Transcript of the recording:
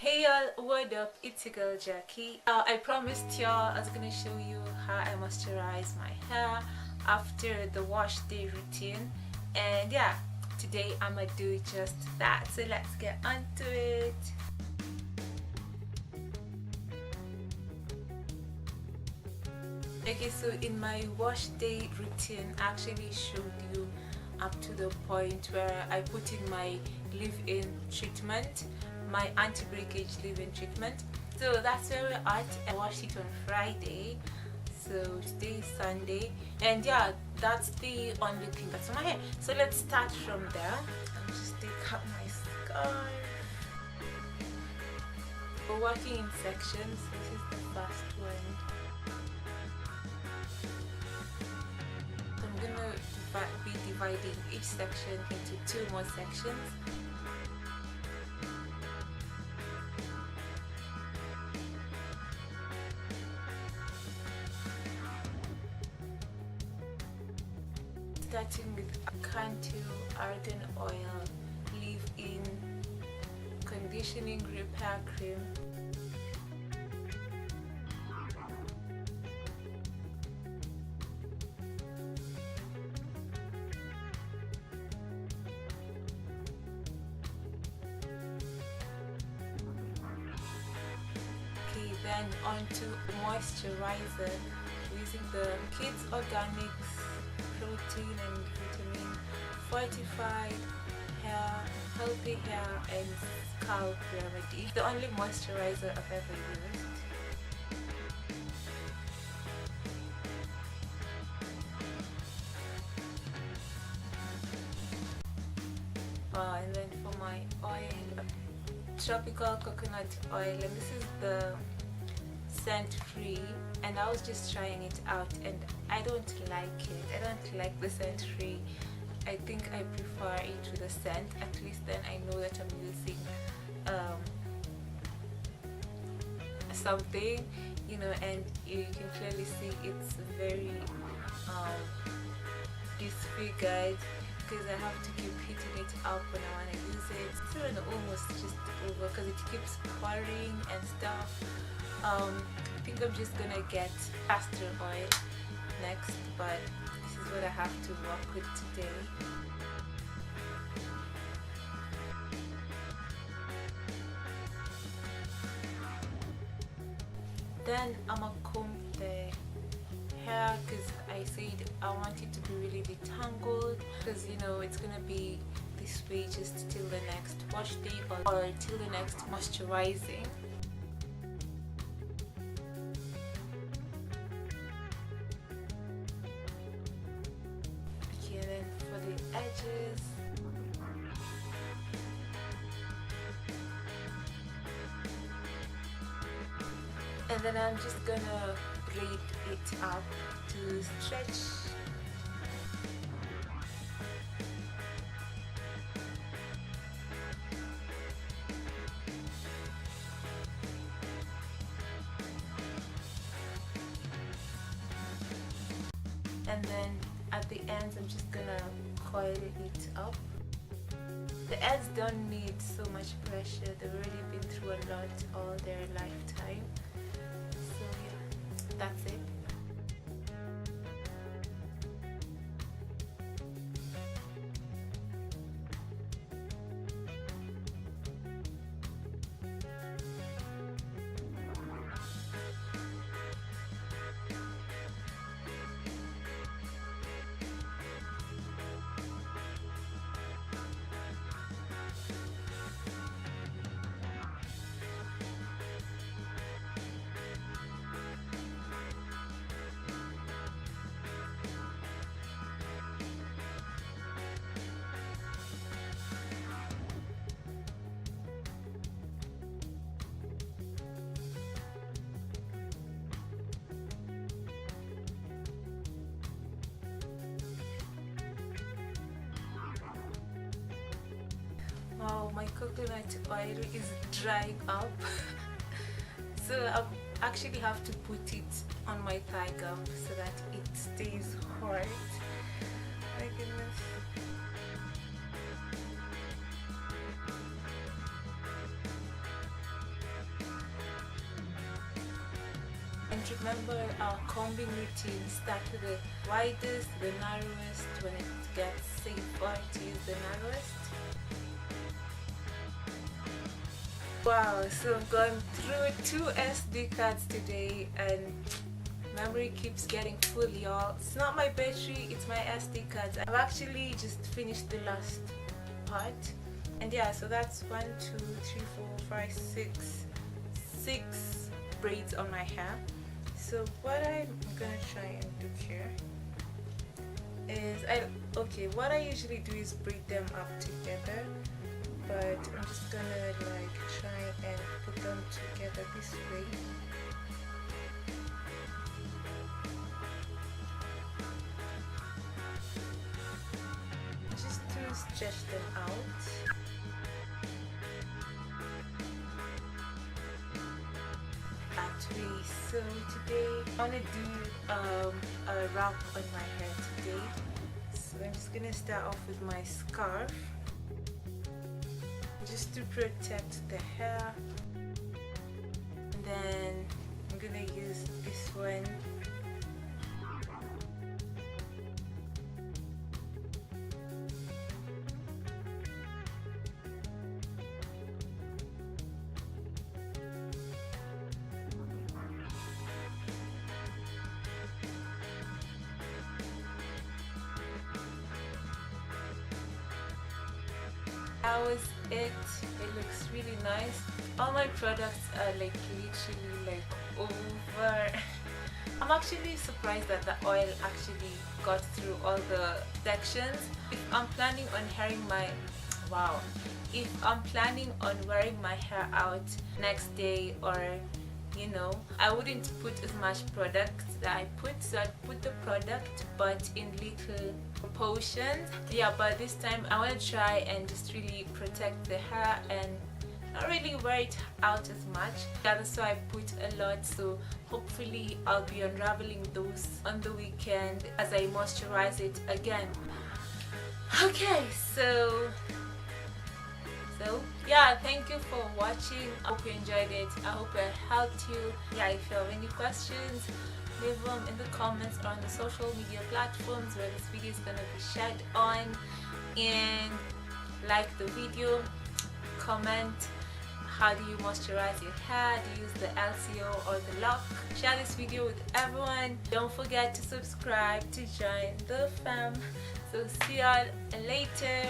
Hey y'all, what up? It's your girl Jackie. I promised y'all I was gonna show you how I moisturize my hair after the wash day routine, and yeah, today I'm gonna do just that. So let's get onto it. Okay, so in my wash day routine, I actually showed you up to the point where I put in my leave-in treatment, my anti-breakage leave-in treatment. So that's where we're at. I washed it on Friday, so today is Sunday, and yeah, that's the only thing that's on my hair. So let's start from there. I'll just take out my scarf. We're working in sections. This is the first one. So I'm gonna be dividing each section into two more sections. Starting with Cantu Argan Oil Leave-In Conditioning Repair Cream. Okay, then on to moisturizer using the Kids Organics Protein and Vitamin Fortified Hair, Healthy Hair and Scalp Remedy. The only moisturizer I've ever used. And then for my oil, tropical coconut oil, and this is the scent free, and I was just trying it out and I don't like it. I don't like the scent free. I think I prefer it with a scent. At least then I know that I'm using something, you know, and you can clearly see it's very disfigured because I have to keep hitting it up when I want to use it. It's even almost just over because it keeps pouring and stuff. I think I'm just gonna get castor oil next, but this is what I have to work with today. Then I'm gonna comb the hair because I said I want it to be really detangled, because you know it's gonna be this way just till the next wash day or till the next moisturizing. Okay, then for the edges, and then I'm just gonna braid it up to stretch. And then at the ends I'm just gonna coil it up. The ends don't need so much pressure. They've already been through a lot all their lifetime. So yeah, that's it. Wow, my coconut oil is drying up. So I actually have to put it on my thigh gum so that it stays hard. My goodness. remember our combing routine. Start with the widest, the narrowest. When it gets safer to use the narrowest. Wow, so I've gone through 2 SD cards today and memory keeps getting full, y'all. It's not my battery, it's my SD cards. I've actually just finished the last part. And yeah, so that's 1, 2, 3, 4, 5, 6 braids on my hair. So what I'm gonna try and do here is what I usually do is braid them up together, but I'm just gonna like try and put them together this way. Just to stretch them out. Actually, so today I want to do a wrap on my hair today. So I'm just gonna start off with my scarf, just to protect the hair, and then I'm gonna use this one. That was it. It looks really nice. All my products are like literally like over. I'm actually surprised that the oil actually got through all the sections. If I'm planning on wearing my hair out next day, or you know, I wouldn't put as much product that I put, so I'd put the product but in little proportions. Yeah, but this time I want to try and just really protect the hair and not really wear it out as much. Yeah, that's why I put a lot, so hopefully I'll be unraveling those on the weekend as I moisturize it again. Okay, so yeah, thank you for watching. I hope you enjoyed it. I hope it helped you. Yeah, if you have any questions, leave them in the comments or on the social media platforms where this video is going to be shared on, and like the video, comment how do you moisturize your hair, do you use the LCO or the lock, share this video with everyone. Don't forget to subscribe to join the fam. So see y'all later.